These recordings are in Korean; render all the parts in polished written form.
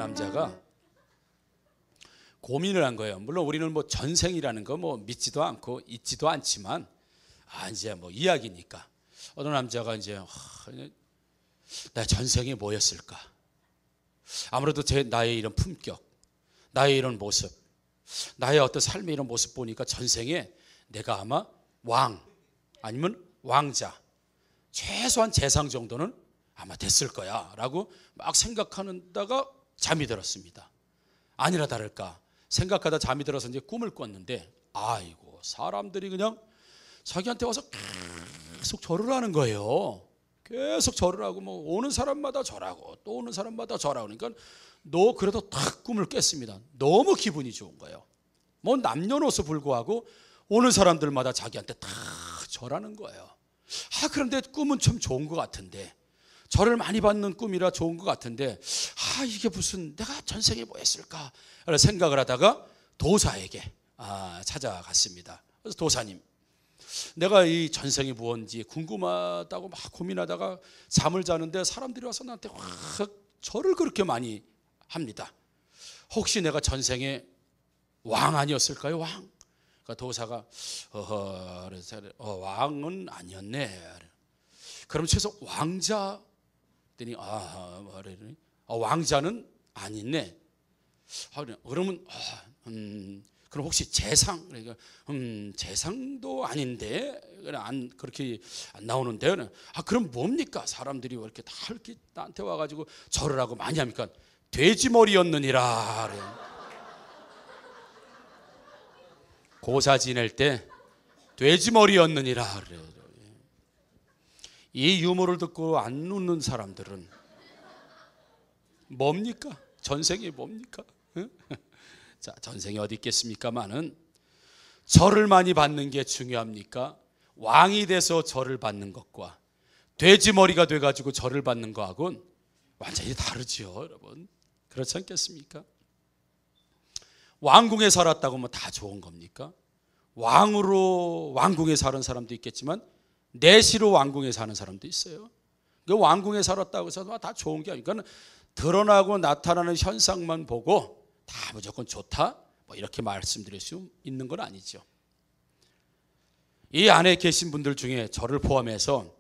남자가 고민을 한 거예요. 물론 우리는 뭐 전생이라는 거 뭐 믿지도 않고 있지도 않지만 이제 뭐 이야기니까 어느 남자가 이제 나 전생에 뭐였을까? 아무래도 나의 이런 품격, 나의 이런 모습, 나의 어떤 삶의 이런 모습 보니까 전생에 내가 아마 왕 아니면 왕자, 최소한 재상 정도는 아마 됐을 거야 라고 막 생각하다가 잠이 들었습니다. 아니라 다를까 생각하다 잠이 들어서 이제 꿈을 꿨는데 아이고 사람들이 그냥 자기한테 와서 계속 절을 하는 거예요. 계속 절을 하고 뭐 오는 사람마다 절하고 또 오는 사람마다 절하고 그러니까 너 그래도 딱 꿈을 깼습니다. 너무 기분이 좋은 거예요. 뭐 남녀노소 불구하고 오는 사람들마다 자기한테 다 절하는 거예요. 그런데 꿈은 참 좋은 것 같은데 절을 많이 받는 꿈이라 좋은 것 같은데 이게 무슨 내가 전생에 뭐 했을까 생각을 하다가 도사에게 찾아갔습니다. 그래서 도사님, 내가 이 전생이 무엇인지 궁금하다고 막 고민하다가 잠을 자는데 사람들이 와서 나한테 확 절을 그렇게 많이 합니다. 혹시 내가 전생에 왕 아니었을까요? 왕? 그러니까 도사가 왕은 아니었네. 그럼 최소 왕자 했더니 왕자는 아니네. 그러면 그럼 혹시 재상? 그러니까 재상도 아닌데 그렇게 안 나오는데 그럼 뭡니까? 사람들이 왜 이렇게 다 이렇게 나한테 와가지고 절을 하고 많이 합니까? 돼지머리였느니라. 고사 지낼 때 돼지머리였느니라. 이 유머를 듣고 안 웃는 사람들은 뭡니까? 전생이 뭡니까? 자, 전생이 어디 있겠습니까마는 절을 많이 받는 게 중요합니까? 왕이 돼서 절을 받는 것과 돼지머리가 돼가지고 절을 받는 거하고는 완전히 다르지요, 여러분. 그렇지 않겠습니까? 왕궁에 살았다고 뭐 다 좋은 겁니까? 왕으로 왕궁에 사는 사람도 있겠지만 내시로 왕궁에 사는 사람도 있어요. 왕궁에 살았다고 해서 다 좋은 게 아니니까 드러나고 나타나는 현상만 보고 다 무조건 좋다 뭐 이렇게 말씀드릴 수 있는 건 아니죠. 이 안에 계신 분들 중에 저를 포함해서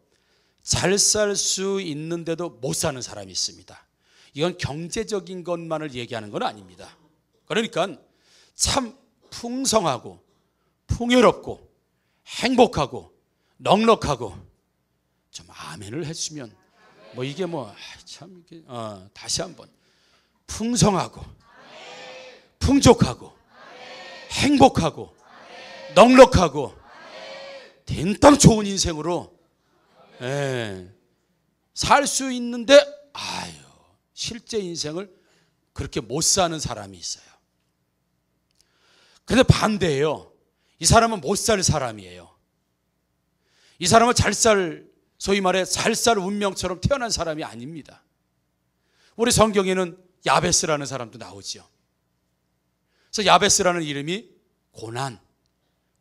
잘 살 수 있는데도 못 사는 사람이 있습니다. 이건 경제적인 것만을 얘기하는 건 아닙니다. 그러니까 참 풍성하고 풍요롭고 행복하고 넉넉하고 좀 아멘을 해주시면 뭐 이게 뭐 참 다시 한번 풍성하고 풍족하고 행복하고 넉넉하고 된땅 좋은 인생으로 살 수 있는데 실제 인생을 그렇게 못 사는 사람이 있어요. 근데 반대예요. 이 사람은 못 살 사람이에요. 이 사람은 소위 말해 잘 살 운명처럼 태어난 사람이 아닙니다. 우리 성경에는 야베스라는 사람도 나오죠. 그래서 야베스라는 이름이 고난,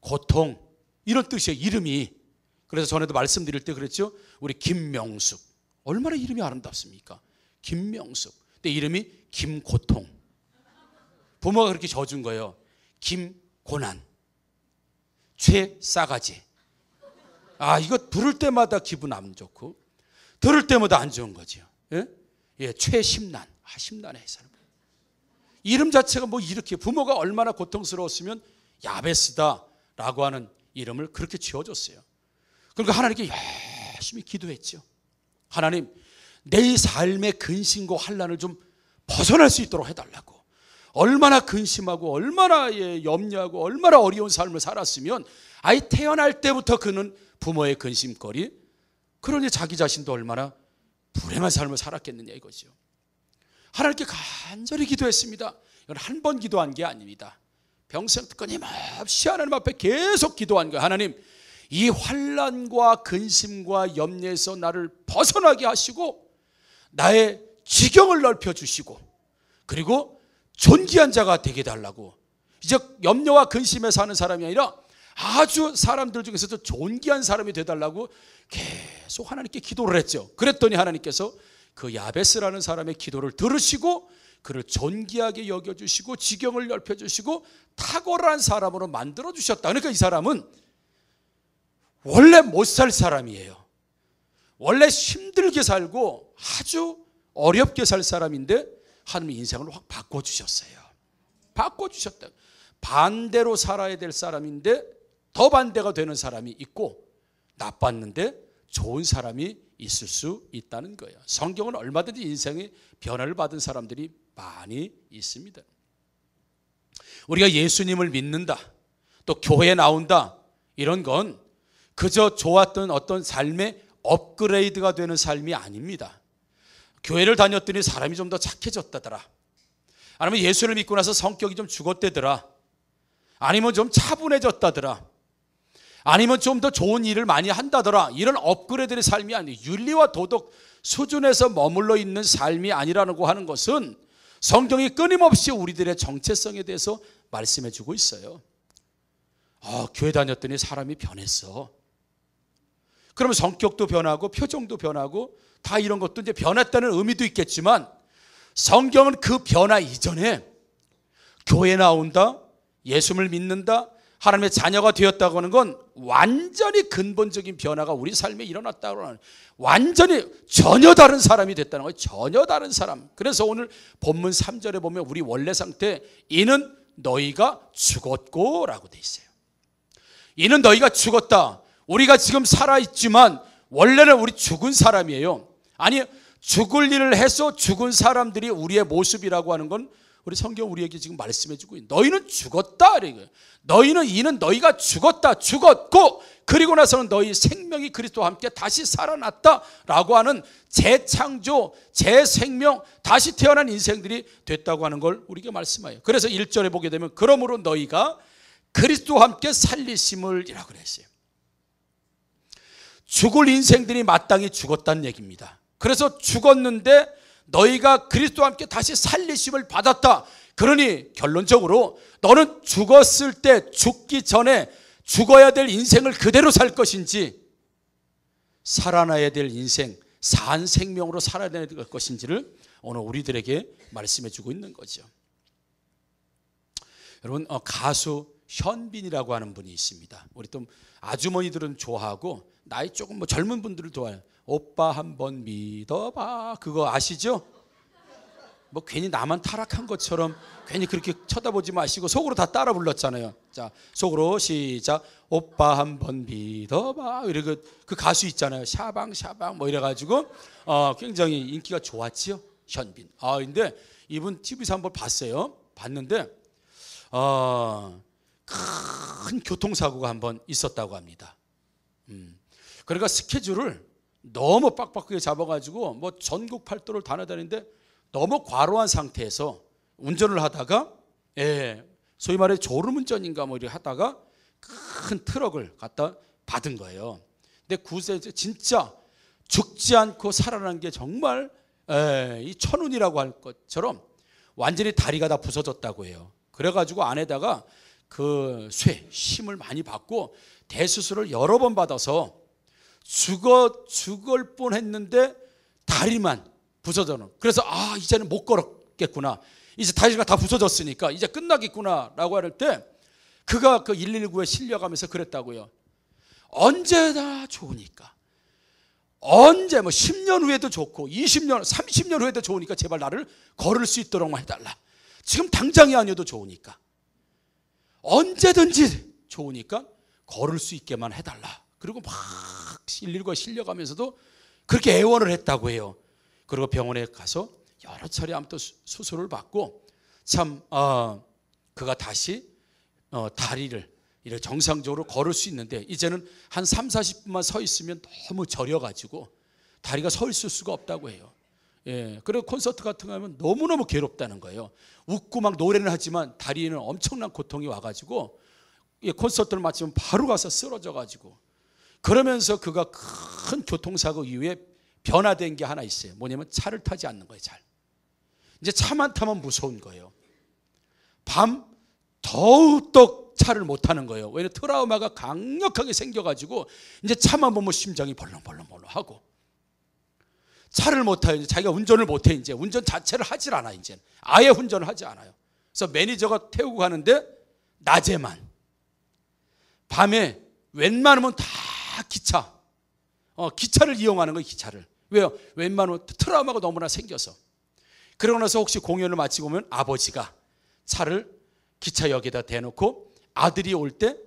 고통 이런 뜻이에요. 이름이. 그래서 전에도 말씀드릴 때 그랬죠. 우리 김명숙 얼마나 이름이 아름답습니까? 김명숙. 근데 이름이 김고통. 부모가 그렇게 져준 거예요. 김고난, 최싸가지. 이거 부를 때마다 기분 안 좋고 들을 때마다 안 좋은 거죠. 최심난. 심란해 이 사람. 이름 자체가 뭐 이렇게 부모가 얼마나 고통스러웠으면 야베스다라고 하는 이름을 그렇게 지어줬어요. 그러니까 하나님께 열심히 기도했죠. 하나님, 내 삶의 근심과 환난을 좀 벗어날 수 있도록 해달라고. 얼마나 근심하고 얼마나 염려하고 얼마나 어려운 삶을 살았으면 아이 태어날 때부터 그는 부모의 근심거리, 그러니 자기 자신도 얼마나 불행한 삶을 살았겠느냐 이거죠. 하나님께 간절히 기도했습니다. 이건 한 번 기도한 게 아닙니다. 평생 끊임없이 하나님 앞에 계속 기도한 거예요. 하나님, 이 환난과 근심과 염려에서 나를 벗어나게 하시고 나의 지경을 넓혀주시고 그리고 존귀한 자가 되게 달라고. 이제 염려와 근심에 사는 사람이 아니라 아주 사람들 중에서도 존귀한 사람이 되달라고 계속 하나님께 기도를 했죠. 그랬더니 하나님께서 그 야베스라는 사람의 기도를 들으시고 그를 존귀하게 여겨주시고 지경을 넓혀주시고 탁월한 사람으로 만들어주셨다. 그러니까 이 사람은 원래 못 살 사람이에요. 원래 힘들게 살고 아주 어렵게 살 사람인데 하나님이 인생을 확 바꿔주셨어요. 바꿔주셨다. 반대로 살아야 될 사람인데 더 반대가 되는 사람이 있고, 나빴는데 좋은 사람이 있을 수 있다는 거예요. 성경은 얼마든지 인생의 변화를 받은 사람들이 많이 있습니다. 우리가 예수님을 믿는다, 또 교회에 나온다, 이런 건 그저 좋았던 어떤 삶의 업그레이드가 되는 삶이 아닙니다. 교회를 다녔더니 사람이 좀 더 착해졌다더라, 아니면 예수를 믿고 나서 성격이 좀 죽었대더라, 아니면 좀 차분해졌다더라, 아니면 좀 더 좋은 일을 많이 한다더라, 이런 업그레이드의 삶이 아니에요. 윤리와 도덕 수준에서 머물러 있는 삶이 아니라고 하는 것은 성경이 끊임없이 우리들의 정체성에 대해서 말씀해 주고 있어요. 교회 다녔더니 사람이 변했어. 그러면 성격도 변하고 표정도 변하고 다 이런 것도 이제 변했다는 의미도 있겠지만, 성경은 그 변화 이전에 교회 나온다, 예수를 믿는다, 하나님의 자녀가 되었다고 하는 건 완전히 근본적인 변화가 우리 삶에 일어났다고 하는, 완전히 전혀 다른 사람이 됐다는 거예요. 전혀 다른 사람. 그래서 오늘 본문 3절에 보면 우리 원래 상태, 이는 너희가 죽었고 라고 돼 있어요. 이는 너희가 죽었다. 우리가 지금 살아있지만 원래는 우리 죽은 사람이에요. 아니, 죽을 일을 해서 죽은 사람들이 우리의 모습이라고 하는 건 우리 성경 우리에게 지금 말씀해 주고 있는, 너희는 죽었다. 너희는, 이는 너희가 죽었다, 죽었고 그리고 나서는 너희 생명이 그리스도와 함께 다시 살아났다라고 하는 재창조, 재생명, 다시 태어난 인생들이 됐다고 하는 걸 우리에게 말씀해요. 그래서 1절에 보게 되면 그러므로 너희가 그리스도와 함께 살리심을 이라고 그랬어요. 죽을 인생들이 마땅히 죽었다는 얘기입니다. 그래서 죽었는데 너희가 그리스도와 함께 다시 살리심을 받았다. 그러니 결론적으로 너는 죽었을 때, 죽기 전에 죽어야 될 인생을 그대로 살 것인지, 살아나야 될 인생, 산 생명으로 살아야 될 것인지를 오늘 우리들에게 말씀해 주고 있는 거죠. 여러분, 가수 현빈이라고 하는 분이 있습니다. 우리 또 아주머니들은 좋아하고 나이 조금 젊은 분들을 좋아해요. 오빠 한번 믿어봐, 그거 아시죠? 괜히 나만 타락한 것처럼 괜히 그렇게 쳐다보지 마시고 속으로 다 따라 불렀잖아요. 자, 속으로 시작. 오빠 한번 믿어봐. 이렇게 그 가수 있잖아요. 샤방샤방 이래가지고 굉장히 인기가 좋았지요, 현빈. 근데 이분 TV에서 한번 봤어요. 봤는데 큰 교통사고가 한번 있었다고 합니다. 그러니까 스케줄을 너무 빡빡하게 잡아가지고 전국 팔도를 다녀다니는데 너무 과로한 상태에서 운전을 하다가, 소위 말해 졸음운전인가 이렇게 하다가 큰 트럭을 갖다 받은 거예요. 근데 구세 진짜 죽지 않고 살아난 게 정말 이 천운이라고 할 것처럼 완전히 다리가 다 부서졌다고 해요. 그래가지고 안에다가 그 힘을 많이 받고 대수술을 여러 번 받아서 죽을 뻔했는데 다리만 부서져는. 그래서 이제는 못 걸었겠구나, 이제 다리가 다 부서졌으니까 이제 끝나겠구나라고 할 때 그가 그 119에 실려가면서 그랬다고요. 언제나 좋으니까, 언제 10년 후에도 좋고 20년, 30년 후에도 좋으니까 제발 나를 걸을 수 있도록만 해달라. 지금 당장이 아니어도 좋으니까, 언제든지 좋으니까 걸을 수 있게만 해달라. 그리고 막 119에 실려가면서도 그렇게 애원을 했다고 해요. 그리고 병원에 가서 여러 차례 아무튼 수술을 받고 참 그가 다시 다리를 이렇게 정상적으로 걸을 수 있는데, 이제는 한 30-40분만 서 있으면 너무 저려가지고 다리가 서 있을 수가 없다고 해요. 그리고 콘서트 같은 거 하면 너무너무 괴롭다는 거예요. 웃고 막 노래는 하지만 다리에는 엄청난 고통이 와가지고 콘서트를 마치면 바로 가서 쓰러져가지고, 그러면서 그가 큰 교통사고 이후에 변화된 게 하나 있어요. 뭐냐면 차를 타지 않는 거예요. 잘. 이제 차만 타면 무서운 거예요. 밤 더욱더 차를 못 타는 거예요. 왜냐하면 트라우마가 강력하게 생겨가지고 이제 차만 보면 심장이 벌렁벌렁 하고, 차를 못 타요. 자기가 운전을 못 해. 이제 운전 자체를 하질 않아. 이제 아예 운전을 하지 않아요. 그래서 매니저가 태우고 가는데 낮에만, 밤에 웬만하면 다 기차를 이용하는 거예요. 기차를. 왜요? 웬만하면 트라우마가 너무나 생겨서. 그러고 나서 혹시 공연을 마치고 오면 아버지가 차를 기차역에다 대놓고 아들이 올 때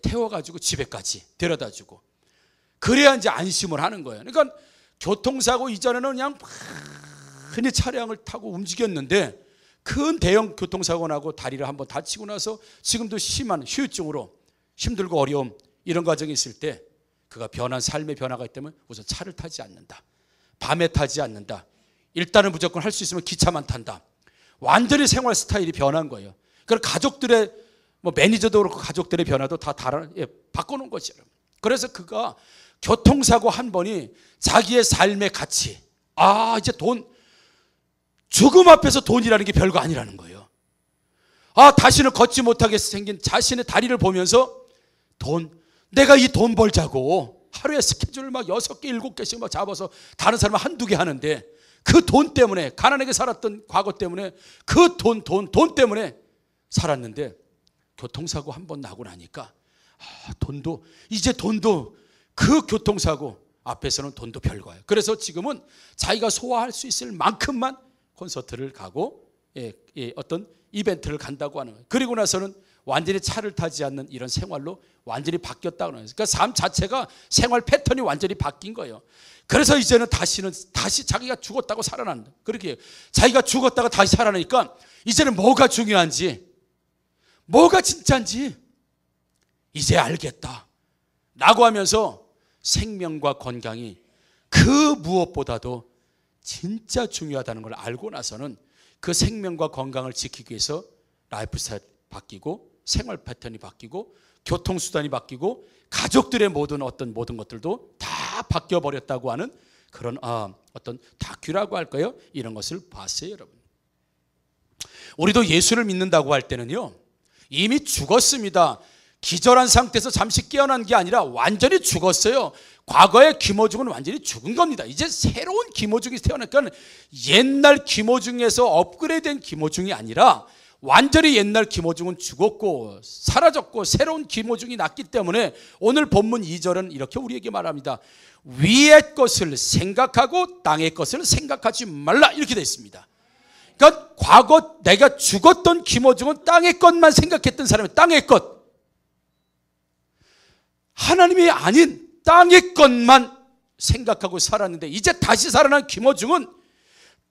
태워가지고 집에까지 데려다주고, 그래야 이제 안심을 하는 거예요. 그러니까 교통사고 이전에는 그냥 흔히 차량을 타고 움직였는데, 큰 대형 교통사고 나고 다리를 한번 다치고 나서 지금도 심한 후유증으로 힘들고 어려움, 이런 과정이 있을 때 그가 변한 삶의 변화가 있다면 우선 차를 타지 않는다. 밤에 타지 않는다. 일단은 무조건 할 수 있으면 기차만 탄다. 완전히 생활 스타일이 변한 거예요. 그래서 가족들의 매니저도 그렇고 가족들의 변화도 다 바꿔놓은 거죠. 그래서 그가 교통사고 한 번이 자기의 삶의 가치, 이제 죽음 앞에서 돈이라는 게 별거 아니라는 거예요. 다시는 걷지 못하게 생긴 자신의 다리를 보면서 내가 이 돈 벌자고 하루에 스케줄을 막 6개, 7개씩 막 잡아서 다른 사람은 한두 개 하는데, 그 돈 때문에, 가난하게 살았던 과거 때문에 그 돈 때문에 살았는데, 교통사고 한 번 나고 나니까 돈도 그 교통사고 앞에서는 돈도 별거예요. 그래서 지금은 자기가 소화할 수 있을 만큼만 콘서트를 가고 어떤 이벤트를 간다고 하는 거예요. 그리고 나서는 완전히 차를 타지 않는 이런 생활로 완전히 바뀌었다고 하는 거예요. 그러니까 삶 자체가, 생활 패턴이 완전히 바뀐 거예요. 그래서 이제는 다시 자기가 죽었다고 살아난다. 그렇게 자기가 죽었다가 다시 살아나니까 이제는 뭐가 중요한지, 뭐가 진짜인지 이제 알겠다 라고 하면서 생명과 건강이 그 무엇보다도 진짜 중요하다는 걸 알고 나서는 그 생명과 건강을 지키기 위해서 라이프 스타일 바뀌고, 생활 패턴이 바뀌고, 교통수단이 바뀌고, 가족들의 모든 것들도 다 바뀌어버렸다고 하는 그런 어떤 다큐라고 할까요? 이런 것을 봤어요. 여러분, 우리도 예수를 믿는다고 할 때는요, 이미 죽었습니다. 기절한 상태에서 잠시 깨어난 게 아니라 완전히 죽었어요. 과거의 김호중은 완전히 죽은 겁니다. 이제 새로운 김호중이 태어나니까 옛날 김호중에서 업그레이드된 김호중이 아니라 완전히 옛날 김호중은 죽었고 사라졌고 새로운 김호중이 났기 때문에 오늘 본문 2절은 이렇게 우리에게 말합니다. 위의 것을 생각하고 땅의 것을 생각하지 말라, 이렇게 되어 있습니다. 그러니까 과거 내가 죽었던 김호중은 땅의 것만 생각했던 사람이 땅의 것, 하나님이 아닌 땅의 것만 생각하고 살았는데, 이제 다시 살아난 김호중은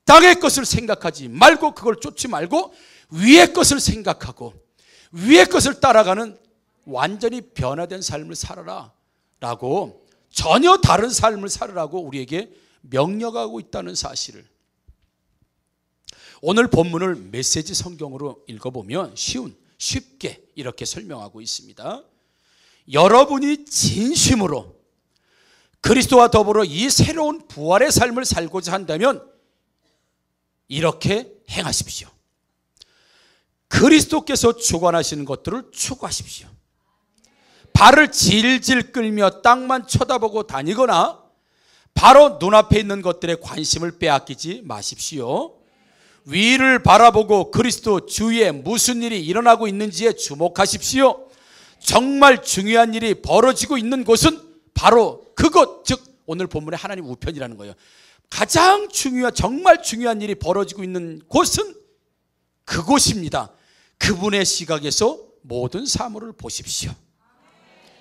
땅의 것을 생각하지 말고, 그걸 쫓지 말고 위의 것을 생각하고 위의 것을 따라가는 완전히 변화된 삶을 살아라 라고, 전혀 다른 삶을 살으라고 우리에게 명령하고 있다는 사실을 오늘 본문을 메시지 성경으로 읽어보면 쉽게 이렇게 설명하고 있습니다. 여러분이 진심으로 그리스도와 더불어 이 새로운 부활의 삶을 살고자 한다면 이렇게 행하십시오. 그리스도께서 주관하시는 것들을 추구하십시오. 발을 질질 끌며 땅만 쳐다보고 다니거나 바로 눈앞에 있는 것들에 관심을 빼앗기지 마십시오. 위를 바라보고 그리스도 주위에 무슨 일이 일어나고 있는지에 주목하십시오. 정말 중요한 일이 벌어지고 있는 곳은 바로 그곳, 즉 오늘 본문의 하나님 우편이라는 거예요. 가장 정말 중요한 일이 벌어지고 있는 곳은 그곳입니다. 그분의 시각에서 모든 사물을 보십시오.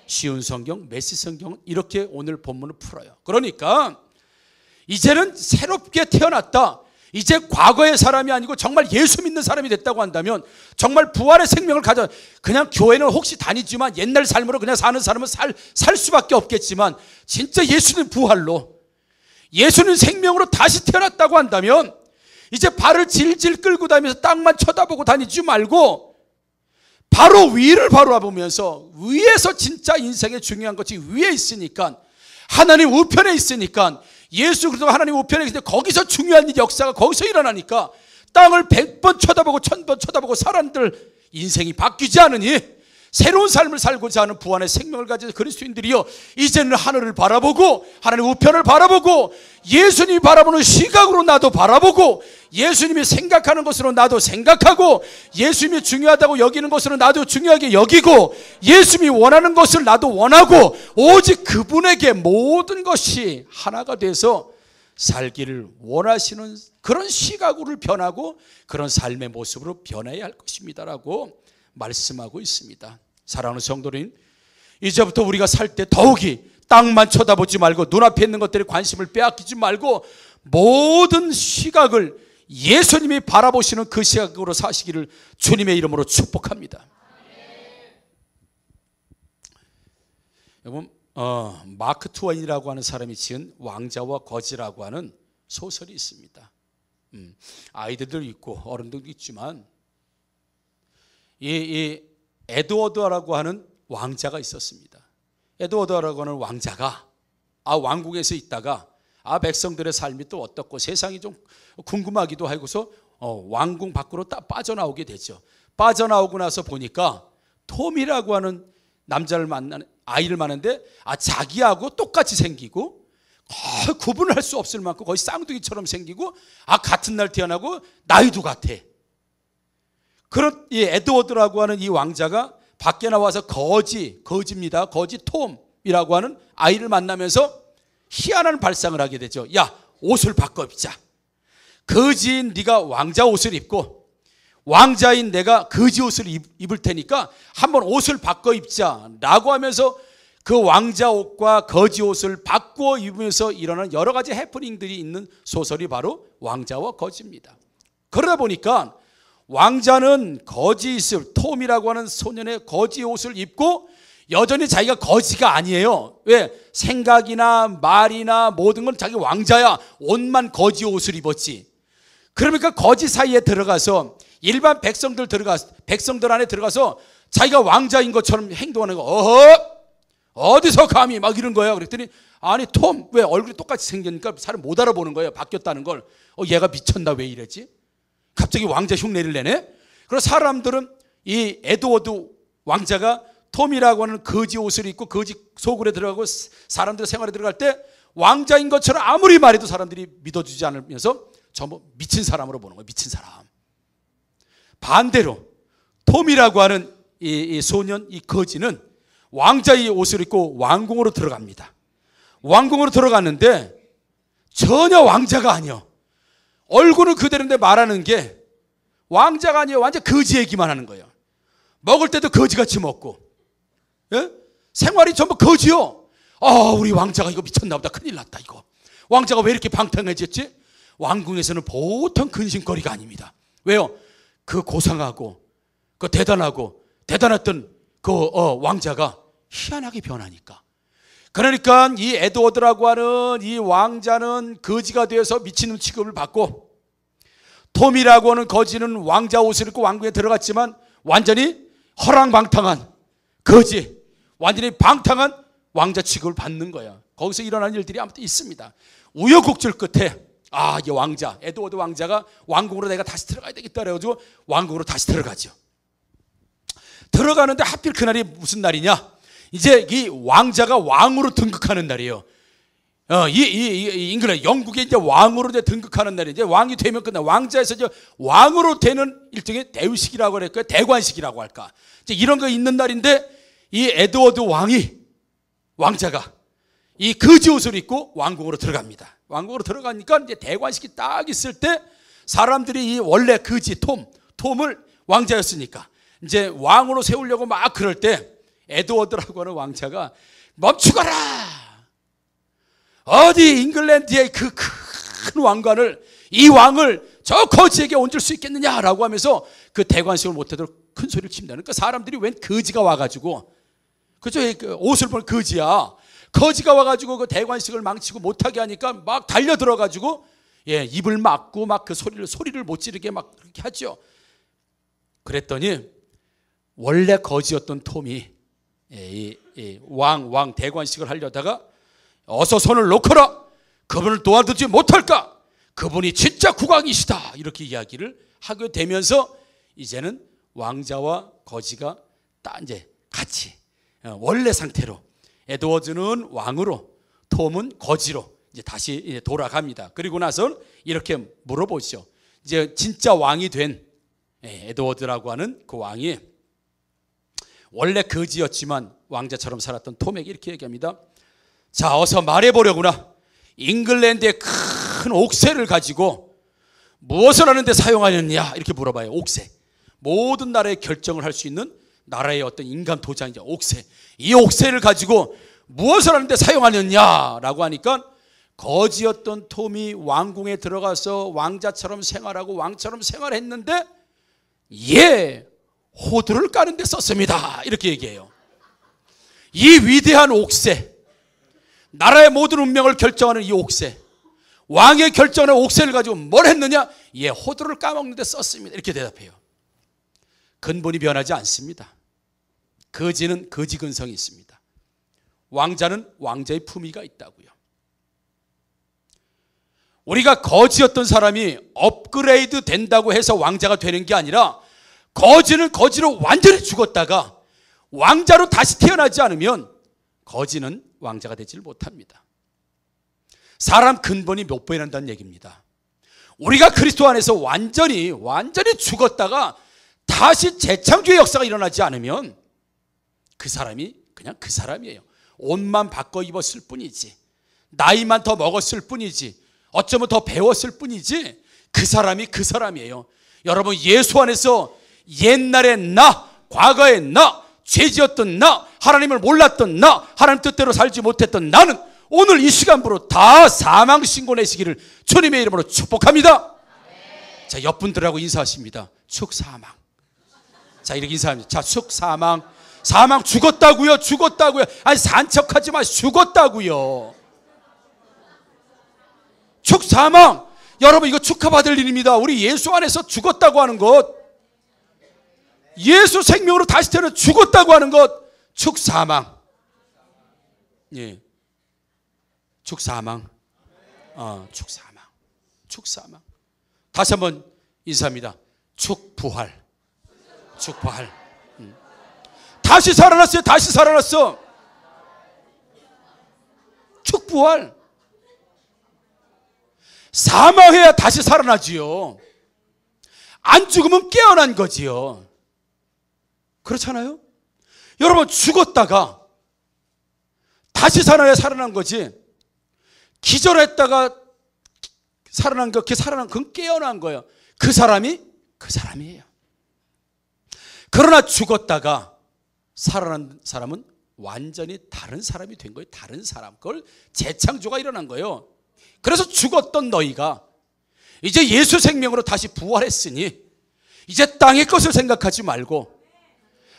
쉬운 성경, 메시지 성경은 이렇게 오늘 본문을 풀어요. 그러니까 이제는 새롭게 태어났다, 이제 과거의 사람이 아니고 정말 예수 믿는 사람이 됐다고 한다면, 정말 부활의 생명을 가져, 그냥 교회는 혹시 다니지만 옛날 삶으로 그냥 사는 사람은 살 수밖에 없겠지만, 진짜 예수는 부활로, 예수는 생명으로 다시 태어났다고 한다면 이제 발을 질질 끌고 다니면서 땅만 쳐다보고 다니지 말고 바로 위를 바라보면서, 위에서 진짜 인생의 중요한 것이 위에 있으니까, 하나님 우편에 있으니까, 예수 그리스도 하나님 우편에 있는데 거기서 중요한 일, 역사가 거기서 일어나니까 땅을 100번 쳐다보고 1000번 쳐다보고 사람들 인생이 바뀌지 않으니 새로운 삶을 살고자 하는 부활의 생명을 가진 그리스도인들이요, 이제는 하늘을 바라보고 하나님의 우편을 바라보고 예수님이 바라보는 시각으로 나도 바라보고 예수님이 생각하는 것으로 나도 생각하고 예수님이 중요하다고 여기는 것으로 나도 중요하게 여기고 예수님이 원하는 것을 나도 원하고 오직 그분에게 모든 것이 하나가 돼서 살기를 원하시는 그런 시각으로 변하고 그런 삶의 모습으로 변해야 할 것입니다라고 말씀하고 있습니다. 사랑하는 성도님, 이제부터 우리가 살 때 더욱이 땅만 쳐다보지 말고 눈앞에 있는 것들에 관심을 빼앗기지 말고 모든 시각을 예수님이 바라보시는 그 시각으로 사시기를 주님의 이름으로 축복합니다. 여러분, 마크 트웨인이라고 하는 사람이 지은 왕자와 거지라고 하는 소설이 있습니다. 아이들도 있고 어른들도 있지만 이 에드워드라고 하는 왕자가 있었습니다. 에드워드라고 하는 왕자가 왕국에서 있다가 백성들의 삶이 또 어떻고 세상이 좀 궁금하기도 하고서 왕궁 밖으로 딱 빠져나오게 되죠. 빠져나오고 나서 보니까 톰이라고 하는 남자를 만나는 아이를 만났는데 자기하고 똑같이 생기고 구분을 할 수 없을 만큼 거의 쌍둥이처럼 생기고 같은 날 태어나고 나이도 같아. 그런 이 에드워드라고 하는 이 왕자가 밖에 나와서 거지입니다. 거지 톰이라고 하는 아이를 만나면서 희한한 발상을 하게 되죠. 야, 옷을 바꿔 입자. 거지인 네가 왕자 옷을 입고 왕자인 내가 거지 옷을 입을 테니까 한번 옷을 바꿔 입자라고 하면서 그 왕자 옷과 거지 옷을 바꿔 입으면서 일어나는 여러 가지 해프닝들이 있는 소설이 바로 왕자와 거지입니다. 그러다 보니까 왕자는 거지 옷을, 톰이라고 하는 소년의 거지 옷을 입고 여전히 자기가 거지가 아니에요. 왜? 생각이나 말이나 모든 건 자기 왕자야. 옷만 거지 옷을 입었지. 그러니까 거지 사이에 들어가서 일반 백성들 안에 들어가서 자기가 왕자인 것처럼 행동하는 거. 어디서 감히 막 이런 거야. 그랬더니 아니 톰 왜 얼굴이 똑같이 생기니까 사람 못 알아보는 거예요. 바뀌었다는 걸. 얘가 미쳤나 왜 이랬지? 갑자기 왕자 흉내를 내네. 그래서 사람들은 이 에드워드 왕자가 톰이라고 하는 거지 옷을 입고 거지 속으로 들어가고 사람들의 생활에 들어갈 때 왕자인 것처럼 아무리 말해도 사람들이 믿어주지 않으면서 전부 미친 사람으로 보는 거예요. 미친 사람. 반대로 톰이라고 하는 이 소년, 이 거지는 왕자의 옷을 입고 왕궁으로 들어갑니다. 왕궁으로 들어갔는데 전혀 왕자가 아니요. 얼굴은 그대로인데 말하는 게 왕자가 아니에요. 완전 거지 얘기만 하는 거예요. 먹을 때도 거지같이 먹고, 예? 생활이 전부 거지요. 우리 왕자가 이거 미쳤나 보다. 큰일 났다 이거. 왕자가 왜 이렇게 방탕해졌지? 왕궁에서는 보통 근심거리가 아닙니다. 왜요? 그 고상하고 그 대단했던 그 왕자가 희한하게 변하니까. 그러니까 이 에드워드라고 하는 이 왕자는 거지가 되어서 미친놈 취급을 받고 톰이라고 하는 거지는 왕자 옷을 입고 왕궁에 들어갔지만 완전히 허랑방탕한 거지, 완전히 방탕한 왕자 취급을 받는 거야. 거기서 일어나는 일들이 아무튼 있습니다. 우여곡절 끝에 이 왕자, 에드워드 왕자가 왕궁으로 내가 다시 들어가야 되겠다 그래가지고 왕궁으로 다시 들어가죠. 들어가는데 하필 그날이 무슨 날이냐? 이제 이 왕자가 왕으로 등극하는 날이에요. 잉글랜드, 영국에 이제 왕으로 이제 등극하는 날이 이제 왕이 되면 끝나. 왕자에서 이제 왕으로 되는 일종의 대위식이라고 할까요? 대관식이라고 할까? 이제 이런 거 있는 날인데 이 에드워드 왕자가 이 거지 옷을 입고 왕궁으로 들어갑니다. 왕궁으로 들어가니까 이제 대관식이 딱 있을 때 사람들이 이 원래 거지 톰을 왕자였으니까 이제 왕으로 세우려고 막 그럴 때 에드워드라고 하는 왕자가 멈추거라! 어디 잉글랜드의 그 큰 왕관을, 이 왕을 저 거지에게 얹을 수 있겠느냐라고 하면서 그 대관식을 못하도록 큰 소리를 칩니다. 그러니까 사람들이 웬 거지가 와가지고, 그죠? 그 옷을 보는 거지야. 거지가 와가지고 그 대관식을 망치고 못하게 하니까 막 달려들어가지고 입을 막고 막 그 소리를 못 지르게 막 그렇게 하죠. 그랬더니 원래 거지였던 톰이 왕 대관식을 하려다가 어서 손을 놓거라. 그분을 도와주지 못할까? 그분이 진짜 국왕이시다. 이렇게 이야기를 하게 되면서 이제는 왕자와 거지가 딱 이제 똑같이 원래 상태로 에드워즈는 왕으로, 톰은 거지로 이제 다시 돌아갑니다. 그리고 나서 이렇게 물어보시죠. 이제 진짜 왕이 된 에드워드라고 하는 그 왕이 원래 거지였지만 왕자처럼 살았던 톰에게 이렇게 얘기합니다. 자, 어서 말해보려구나. 잉글랜드의 큰 옥새를 가지고 무엇을 하는데 사용하느냐 이렇게 물어봐요. 옥새, 모든 나라의 결정을 할 수 있는 나라의 어떤 인간 도장이죠. 옥새, 이 옥새를 가지고 무엇을 하는데 사용하느냐라고 하니까 거지였던 톰이 왕궁에 들어가서 왕자처럼 생활하고 왕처럼 생활했는데 호두를 까는 데 썼습니다 이렇게 얘기해요. 이 위대한 옥새, 나라의 모든 운명을 결정하는 이 옥새, 왕의 결정하는 옥새를 가지고 뭘 했느냐? 호두를 까먹는 데 썼습니다 이렇게 대답해요. 근본이 변하지 않습니다. 거지는 거지 근성이 있습니다. 왕자는 왕자의 품위가 있다고요. 우리가 거지였던 사람이 업그레이드 된다고 해서 왕자가 되는 게 아니라 거지는 거지로 완전히 죽었다가 왕자로 다시 태어나지 않으면 거지는 왕자가 되질 못합니다. 사람 근본이 몇 번이 난다는 얘기입니다. 우리가 그리스도 안에서 완전히 죽었다가 다시 재창조의 역사가 일어나지 않으면 그 사람이 그냥 그 사람이에요. 옷만 바꿔 입었을 뿐이지, 나이만 더 먹었을 뿐이지, 어쩌면 더 배웠을 뿐이지 그 사람이 그 사람이에요. 여러분, 예수 안에서 옛날의 나, 과거의 나, 죄지었던 나, 하나님을 몰랐던 나, 하나님 뜻대로 살지 못했던 나는 오늘 이 시간부로 다 사망 신고 내시기를 주님의 이름으로 축복합니다. 자, 옆분들하고 인사하십니다. 축사망. 자, 이렇게 인사합니다. 자, 축사망. 사망 죽었다고요? 죽었다고요? 아니, 산척하지 마. 죽었다고요. 축사망. 여러분, 이거 축하받을 일입니다. 우리 예수 안에서 죽었다고 하는 것, 예수 생명으로 다시 태어나 죽었다고 하는 것, 축사망. 예, 축사망. 축사망. 축사망. 다시 한번 인사합니다. 축부활. 축부활. 다시 살아났어요. 다시 살아났어. 축부활. 사망해야 다시 살아나지요. 안 죽으면 깨어난 거지요. 그렇잖아요? 여러분, 죽었다가 다시 살아야 살아난 거지, 기절했다가 살아난 거, 그 살아난 건 깨어난 거예요. 그 사람이 그 사람이에요. 그러나 죽었다가 살아난 사람은 완전히 다른 사람이 된 거예요. 다른 사람. 그걸 재창조가 일어난 거예요. 그래서 죽었던 너희가 이제 예수 생명으로 다시 부활했으니 이제 땅의 것을 생각하지 말고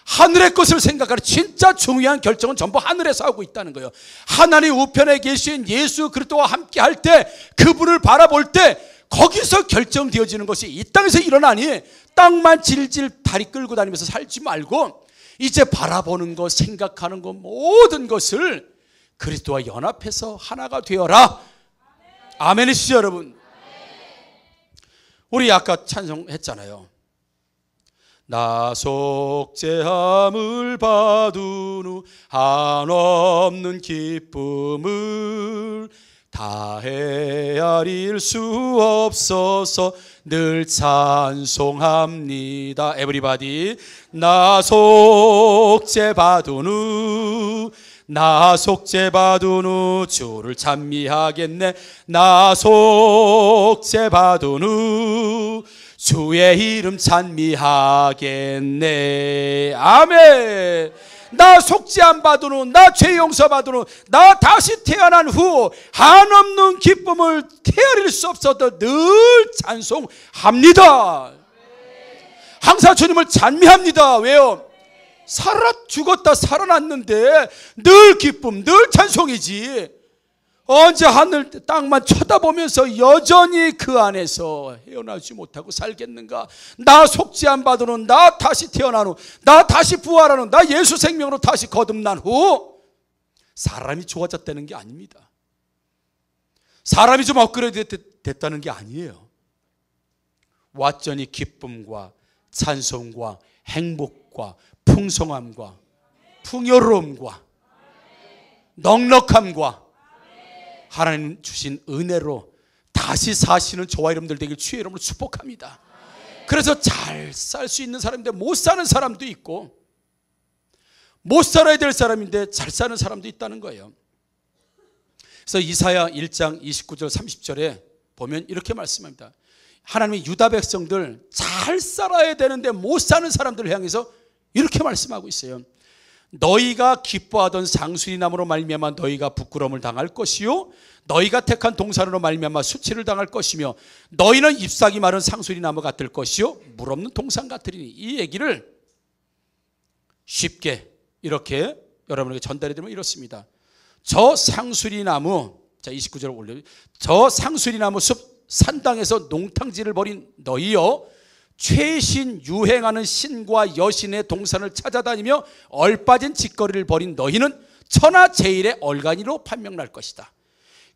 하늘의 것을 생각하는 진짜 중요한 결정은 전부 하늘에서 하고 있다는 거예요. 하나님 우편에 계신 예수 그리스도와 함께 할 때, 그분을 바라볼 때 거기서 결정되어지는 것이 이 땅에서 일어나니 땅만 질질 다리 끌고 다니면서 살지 말고 이제 바라보는 것, 생각하는 것, 모든 것을 그리스도와 연합해서 하나가 되어라. 아멘이시죠, 여러분? 우리 아까 찬송했잖아요. 나 속죄함을 받은 후 한없는 기쁨을 다 헤아릴 수 없어서 늘 찬송합니다. 에브리바디. 나 속죄 받은 후, 나 속죄 받은 후 주를 찬미하겠네. 나 속죄 받은 후 주의 이름 찬미하겠네. 아멘. 나 속죄함 받은 후, 나 죄 용서 받은 후, 나 다시 태어난 후 한없는 기쁨을 헤아릴 수 없어도 늘 찬송합니다. 항상 주님을 찬미합니다. 왜요? 죽었다 살아났는데 늘 기쁨, 늘 찬송이지. 언제 하늘 땅만 쳐다보면서 여전히 그 안에서 헤어나지 못하고 살겠는가? 나 속죄함 받은 후, 나 다시 태어난 후, 나 다시 부활한 후, 나 예수 생명으로 다시 거듭난 후 사람이 좋아졌다는 게 아닙니다. 사람이 좀 업그레이드 됐다는 게 아니에요. 완전히 기쁨과 찬송과 행복과 풍성함과 풍요로움과 넉넉함과 하나님 주신 은혜로 다시 사시는 저와 여러분들 되길 주의 이름으로 축복합니다. 그래서 잘 살 수 있는 사람인데 못 사는 사람도 있고, 못 살아야 될 사람인데 잘 사는 사람도 있다는 거예요. 그래서 이사야 1장 29절 30절에 보면 이렇게 말씀합니다. 하나님이 유다 백성들 잘 살아야 되는데 못 사는 사람들을 향해서 이렇게 말씀하고 있어요. 너희가 기뻐하던 상수리 나무로 말미암아 너희가 부끄러움을 당할 것이요, 너희가 택한 동산으로 말미암아 수치를 당할 것이며, 너희는 잎사귀 마른 상수리 나무 같을 것이요 물 없는 동산 같으리니. 이 얘기를 쉽게 이렇게 여러분에게 전달해 드리면 이렇습니다. 저 상수리 나무, 자 29절을 올려요. 저 상수리 나무 숲 산당에서 농탕질을 벌인 너희여, 최신 유행하는 신과 여신의 동산을 찾아다니며 얼빠진 짓거리를 벌인 너희는 천하제일의 얼간이로 판명날 것이다.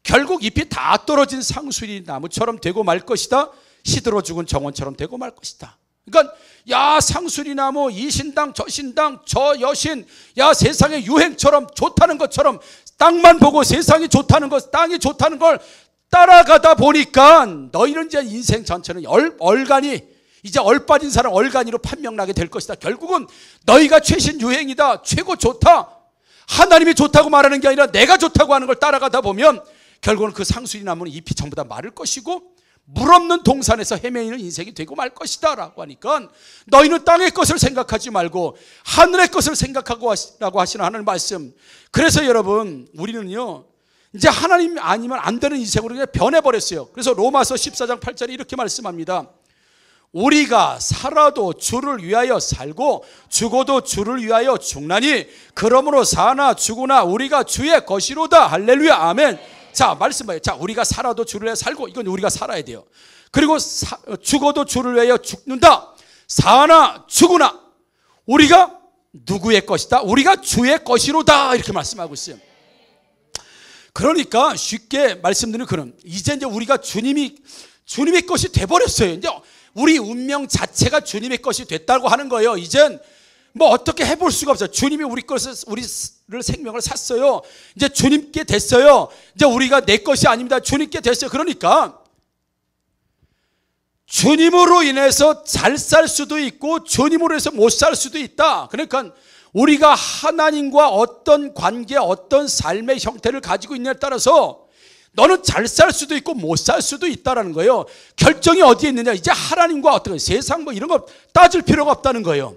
결국 잎이 다 떨어진 상수리 나무처럼 되고 말 것이다. 시들어 죽은 정원처럼 되고 말 것이다. 그러니까 야 상수리 나무, 이 신당 저 신당 저 여신, 야 세상의 유행처럼 좋다는 것처럼 땅만 보고 세상이 좋다는 것, 땅이 좋다는 걸 따라가다 보니까 너희는 이제 인생 전체는 얼간이, 이제 얼빠진 사람 얼간이로 판명나게 될 것이다. 결국은 너희가 최신 유행이다, 최고 좋다, 하나님이 좋다고 말하는 게 아니라 내가 좋다고 하는 걸 따라가다 보면 결국은 그 상수리 나무는 ip이 전부 다 마를 것이고 물 없는 동산에서 헤매이는 인생이 되고 말 것이다 라고 하니까, 너희는 땅의 것을 생각하지 말고 하늘의 것을 생각하고 라고 하시는 하나님 말씀. 그래서 여러분 우리는요 이제 하나님 아니면 안 되는 인생으로 그냥 변해버렸어요. 그래서 로마서 14장 8절에 이렇게 말씀합니다. 우리가 살아도 주를 위하여 살고 죽어도 주를 위하여 죽나니 그러므로 사나 죽으나 우리가 주의 것이로다. 할렐루야 아멘. 자 말씀 봐요. 자 우리가 살아도 주를 위하여 살고, 이건 우리가 살아야 돼요. 그리고 죽어도 주를 위하여 죽는다. 사나 죽으나 우리가 누구의 것이다? 우리가 주의 것이로다. 이렇게 말씀하고 있어요. 그러니까 쉽게 말씀드리는 그런, 이제 우리가 주님의 것이 돼버렸어요. 이제 우리 운명 자체가 주님의 것이 됐다고 하는 거예요. 이젠 뭐 어떻게 해볼 수가 없어요. 주님이 우리를 생명을 샀어요. 이제 주님께 됐어요. 이제 우리가 내 것이 아닙니다. 주님께 됐어요. 그러니까 주님으로 인해서 잘 살 수도 있고 주님으로 해서 못 살 수도 있다. 그러니까 우리가 하나님과 어떤 관계, 어떤 삶의 형태를 가지고 있느냐에 따라서 너는 잘 살 수도 있고 못 살 수도 있다는 거예요. 결정이 어디에 있느냐. 이제 하나님과 어떤 세상 뭐 이런 거 따질 필요가 없다는 거예요.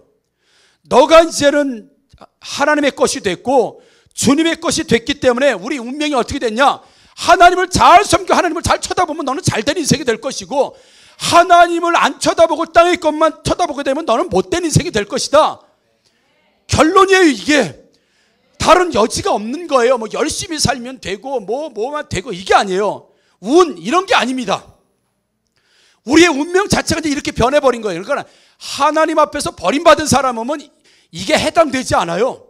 너가 이제는 하나님의 것이 됐고 주님의 것이 됐기 때문에 우리 운명이 어떻게 됐냐. 하나님을 잘 섬겨 하나님을 잘 쳐다보면 너는 잘된 인생이 될 것이고, 하나님을 안 쳐다보고 땅의 것만 쳐다보게 되면 너는 못된 인생이 될 것이다. 결론이에요. 이게 다른 여지가 없는 거예요. 뭐 열심히 살면 되고 뭐만 되고 이게 아니에요. 운 이런 게 아닙니다. 우리의 운명 자체가 이제 이렇게 변해버린 거예요. 그러니까 하나님 앞에서 버림받은 사람은 이게 해당되지 않아요.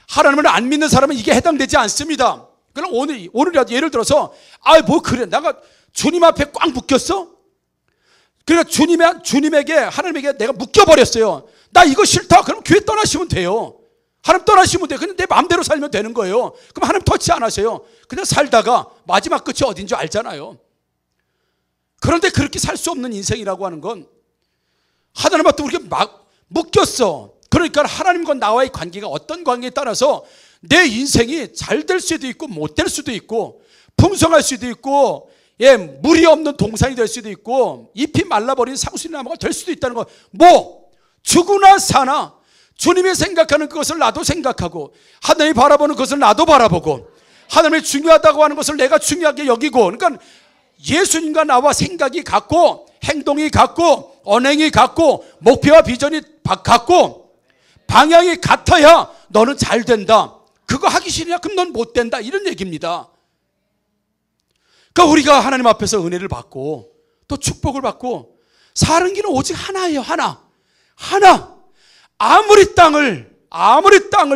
하나님을 안 믿는 사람은 이게 해당되지 않습니다. 그럼 오늘이라도 예를 들어서 뭐 그래 내가 주님 앞에 꽉 묶였어? 그러니까 주님에게 하나님에게 내가 묶여버렸어요. 나 이거 싫다. 그럼 교회 떠나시면 돼요. 하나님 떠나시면 돼요. 그냥 내 마음대로 살면 되는 거예요. 그럼 하나님 터치 안 하세요. 그냥 살다가 마지막 끝이 어딘 줄 알잖아요. 그런데 그렇게 살 수 없는 인생이라고 하는 건 하나님 앞에 우리가 막 묶였어. 그러니까 하나님과 나와의 관계가 어떤 관계에 따라서 내 인생이 잘 될 수도 있고 못 될 수도 있고, 풍성할 수도 있고, 물이 없는 동산이 될 수도 있고, 잎이 말라버린 상수리 나무가 될 수도 있다는 거. 죽으나 사나 주님이 생각하는 그것을 나도 생각하고, 하나님이 바라보는 것을 나도 바라보고, 하나님이 중요하다고 하는 것을 내가 중요하게 여기고, 그러니까 예수님과 나와 생각이 같고 행동이 같고 언행이 같고 목표와 비전이 같고 방향이 같아야 너는 잘 된다. 그거 하기 싫으냐? 그럼 넌 못 된다. 이런 얘기입니다. 그러니까 우리가 하나님 앞에서 은혜를 받고 또 축복을 받고 사는 길은 오직 하나예요. 하나. 아무리 땅을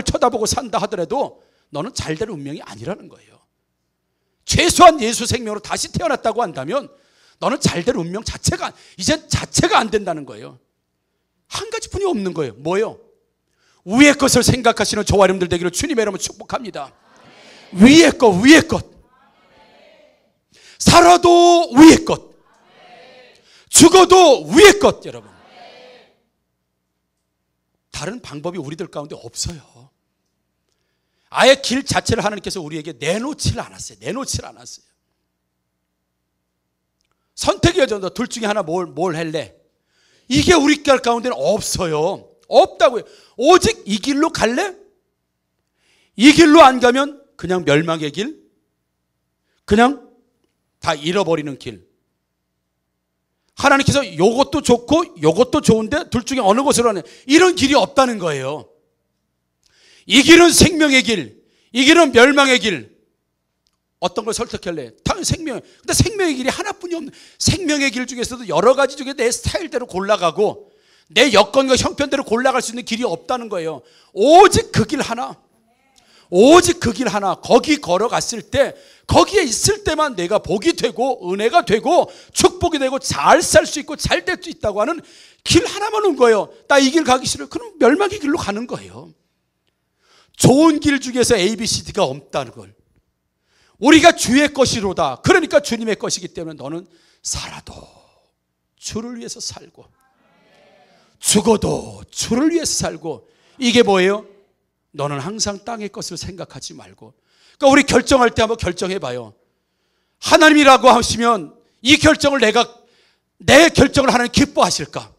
쳐다보고 산다 하더라도 너는 잘될 운명이 아니라는 거예요. 최소한 예수 생명으로 다시 태어났다고 한다면 너는 잘될 운명 자체가 이제 자체가 안 된다는 거예요. 한 가지뿐이 없는 거예요. 뭐예요? 위의 것을 생각하시는 저와 여러분들 되기를 주님의 이름으로 축복합니다. 위의 것. 살아도 위의 것. 죽어도 위의 것, 여러분. 다른 방법이 우리들 가운데 없어요. 아예 길 자체를 하나님께서 우리에게 내놓질 않았어요. 선택의 여정도 둘 중에 하나 뭘 할래? 이게 우리 길 가운데는 없어요. 없다고요. 오직 이 길로 갈래? 이 길로 안 가면 그냥 멸망의 길, 그냥 다 잃어버리는 길. 하나님께서 요것도 좋고 요것도 좋은데 둘 중에 어느 곳으로 하냐, 이런 길이 없다는 거예요. 이 길은 생명의 길, 이 길은 멸망의 길. 어떤 걸 선택할래? 당연히 생명. 근데 생명의 길이 하나뿐이 없는, 생명의 길 중에서도 여러 가지 중에 내 스타일대로 골라가고 내 여건과 형편대로 골라갈 수 있는 길이 없다는 거예요. 오직 그 길 하나, 거기 걸어갔을 때, 거기에 있을 때만 내가 복이 되고 은혜가 되고 축복이 되고 잘 살 수 있고 잘 될 수 있다고 하는 길 하나만 온 거예요. 나 이 길 가기 싫어요. 그럼 멸망의 길로 가는 거예요. 좋은 길 중에서 A, B, C, D가 없다는 걸. 우리가 주의 것이로다. 그러니까 주님의 것이기 때문에 너는 살아도 주를 위해서 살고 죽어도 주를 위해서 살고, 이게 뭐예요? 너는 항상 땅의 것을 생각하지 말고. 그러니까 우리 결정할 때 한번 결정해 봐요. 하나님이라고 하시면 이 결정을 내 결정을 하나님 기뻐하실까?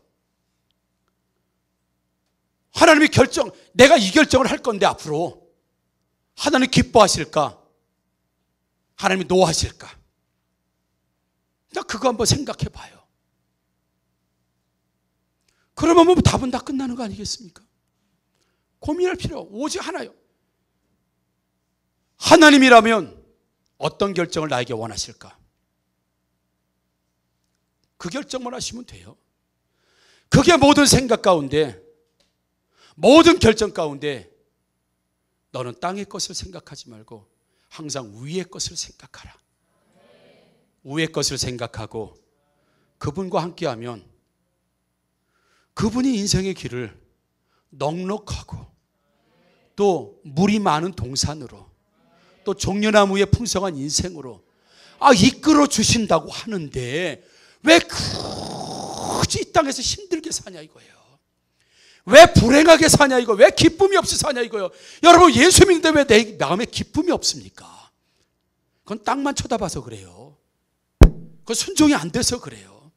하나님의 결정, 내가 이 결정을 할 건데 앞으로 하나님 기뻐하실까? 하나님이 노하실까? 그거 한번 생각해 봐요. 그러면 뭐 답은 다 끝나는 거 아니겠습니까? 고민할 필요 오직 하나요. 하나님이라면 어떤 결정을 나에게 원하실까? 그 결정만 하시면 돼요. 그게 모든 생각 가운데, 모든 결정 가운데 너는 땅의 것을 생각하지 말고 항상 위의 것을 생각하라. 위의 것을 생각하고 그분과 함께하면 그분이 인생의 길을 넉넉하고 또 물이 많은 동산으로 또 종려나무의 풍성한 인생으로 이끌어 주신다고 하는데 왜 굳이 이 땅에서 힘들게 사냐 이거예요. 왜 불행하게 사냐 이거, 왜 기쁨이 없이 사냐 이거예요. 여러분, 예수 믿는데 왜 내 마음에 기쁨이 없습니까? 그건 땅만 쳐다봐서 그래요. 그건 순종이 안 돼서 그래요.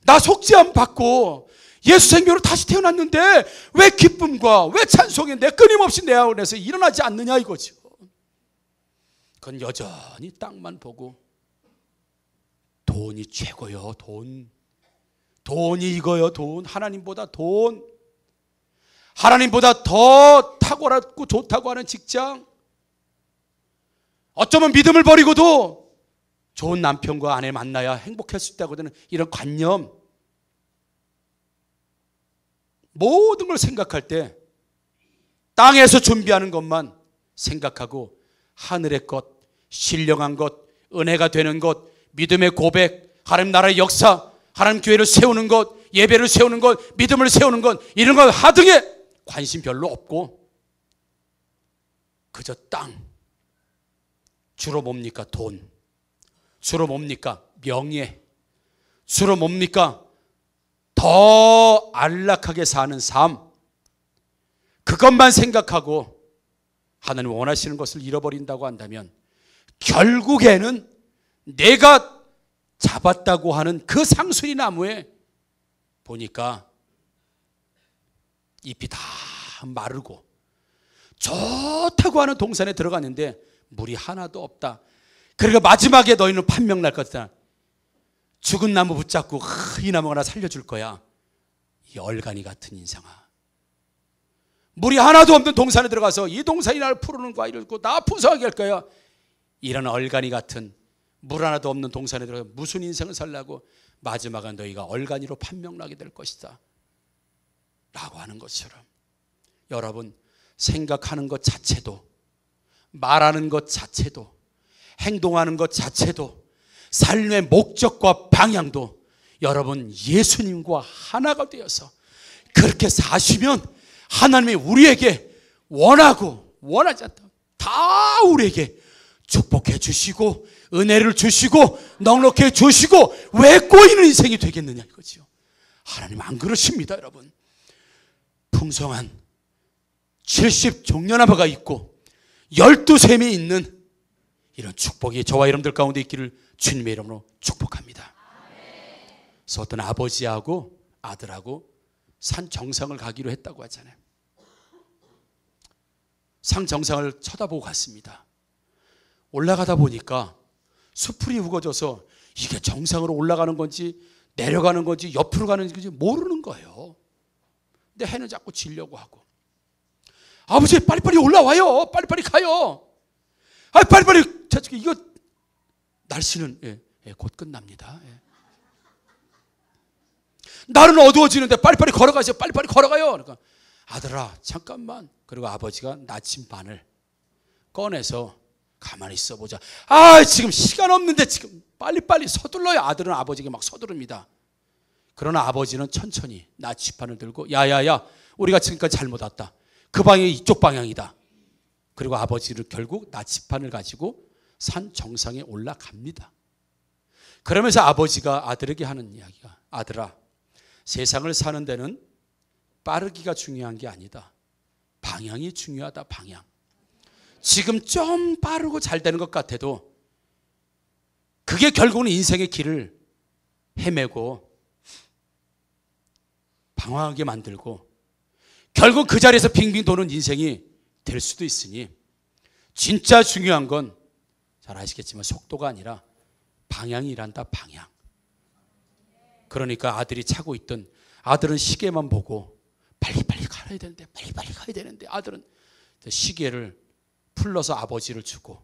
나 속죄함 받고 예수 생명으로 다시 태어났는데 왜 기쁨과 왜 찬송이 내 끊임없이 내 안에서 일어나지 않느냐 이거죠. 그건 여전히 땅만 보고 돈이 최고요. 돈이 이거요. 돈. 하나님보다 돈. 하나님보다 더 탁월하고 좋다고 하는 직장. 어쩌면 믿음을 버리고도 좋은 남편과 아내 만나야 행복할 수 있다고 하는 이런 관념. 모든 걸 생각할 때 땅에서 준비하는 것만 생각하고 하늘의 것, 신령한 것, 은혜가 되는 것, 믿음의 고백, 하나님 나라의 역사, 하나님 교회를 세우는 것, 예배를 세우는 것, 믿음을 세우는 것, 이런 것 하등에 관심 별로 없고 그저 땅. 주로 뭡니까? 돈. 주로 뭡니까? 명예. 주로 뭡니까? 더 안락하게 사는 삶. 그것만 생각하고 하나님 원하시는 것을 잃어버린다고 한다면 결국에는 내가 잡았다고 하는 그 상수리 나무에 보니까 잎이 다 마르고 좋다고 하는 동산에 들어갔는데 물이 하나도 없다. 그러니까 마지막에 너희는 판명 날 것이다. 죽은 나무 붙잡고 이 나무가 나 살려줄 거야. 이 얼간이 같은 인생아. 물이 하나도 없는 동산에 들어가서 이 동산이 나를 푸르는 과일을 고 나 풍성하게 할 거야. 이런 얼간이 같은 물 하나도 없는 동산에 들어가서 무슨 인생을 살라고. 마지막은 너희가 얼간이로 판명나게 될 것이다 라고 하는 것처럼 여러분, 생각하는 것 자체도, 말하는 것 자체도, 행동하는 것 자체도, 삶의 목적과 방향도 여러분 예수님과 하나가 되어서 그렇게 사시면 하나님이 우리에게 원하고 원하지 않다 다 우리에게 축복해 주시고 은혜를 주시고 넉넉해 주시고 왜 꼬이는 인생이 되겠느냐 이거지요. 하나님 안 그러십니다, 여러분. 풍성한 70 종려나무가 있고 12샘이 있는 이런 축복이 저와 여러분들 가운데 있기를 주님의 이름으로 축복합니다. 그래서 어떤 아버지하고 아들하고 산 정상을 가기로 했다고 하잖아요. 산 정상을 쳐다보고 갔습니다. 올라가다 보니까 수풀이 우거져서 이게 정상으로 올라가는 건지 내려가는 건지 옆으로 가는 건지 모르는 거예요. 근데 해는 자꾸 지려고 하고, 아버지 빨리빨리 올라와요, 빨리빨리 가요, 아 빨리빨리. 이거 날씨는 곧 끝납니다. 날은 어두워지는데 빨리빨리 걸어가세요, 빨리빨리 걸어가요. 그러니까 아들아 잠깐만. 그리고 아버지가 나침반을 꺼내서 가만히 있어보자. 아 지금 시간 없는데 지금 빨리빨리 서둘러요. 아들은 아버지에게 막 서두릅니다. 그러나 아버지는 천천히 나침반을 들고 야야야 우리가 지금까지 잘못 왔다, 그 방향이 이쪽 방향이다. 그리고 아버지를 결국 나침반을 가지고 산 정상에 올라갑니다. 그러면서 아버지가 아들에게 하는 이야기가, 아들아 세상을 사는 데는 빠르기가 중요한 게 아니다, 방향이 중요하다. 방향. 지금 좀 빠르고 잘 되는 것 같아도 그게 결국은 인생의 길을 헤매고 방황하게 만들고 결국 그 자리에서 빙빙 도는 인생이 될 수도 있으니 진짜 중요한 건 잘 아시겠지만 속도가 아니라 방향이 일한다. 방향. 그러니까 아들이 차고 있던, 아들은 시계만 보고 빨리빨리 가야 되는데 빨리빨리 가야 되는데, 아들은 시계를 풀러서 아버지를 주고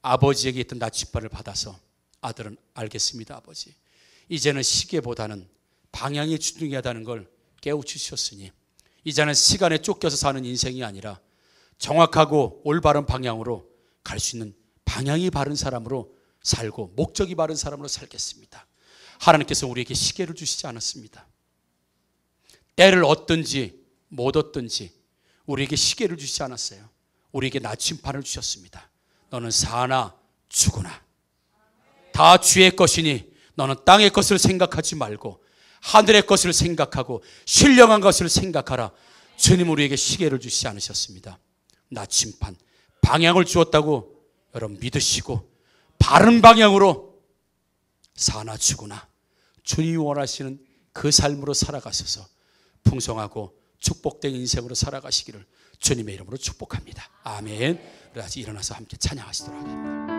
아버지에게 있던 나침반을 받아서 아들은 알겠습니다 아버지, 이제는 시계보다는 방향이 중요하다는 걸 깨우치셨으니 이제는 시간에 쫓겨서 사는 인생이 아니라 정확하고 올바른 방향으로 갈 수 있는 방향이 바른 사람으로 살고 목적이 바른 사람으로 살겠습니다. 하나님께서 우리에게 시계를 주시지 않았습니다. 때를 얻든지 못 얻든지 우리에게 시계를 주시지 않았어요. 우리에게 나침반을 주셨습니다. 너는 사나 죽으나 다 주의 것이니 너는 땅의 것을 생각하지 말고 하늘의 것을 생각하고 신령한 것을 생각하라. 주님 우리에게 시계를 주시지 않으셨습니다. 나침반, 방향을 주었다고 여러분 믿으시고 바른 방향으로 사나 죽으나 주님이 원하시는 그 삶으로 살아가셔서 풍성하고 축복된 인생으로 살아가시기를 주님의 이름으로 축복합니다. 아멘. 우리 다시 일어나서 함께 찬양하시도록 하겠습니다.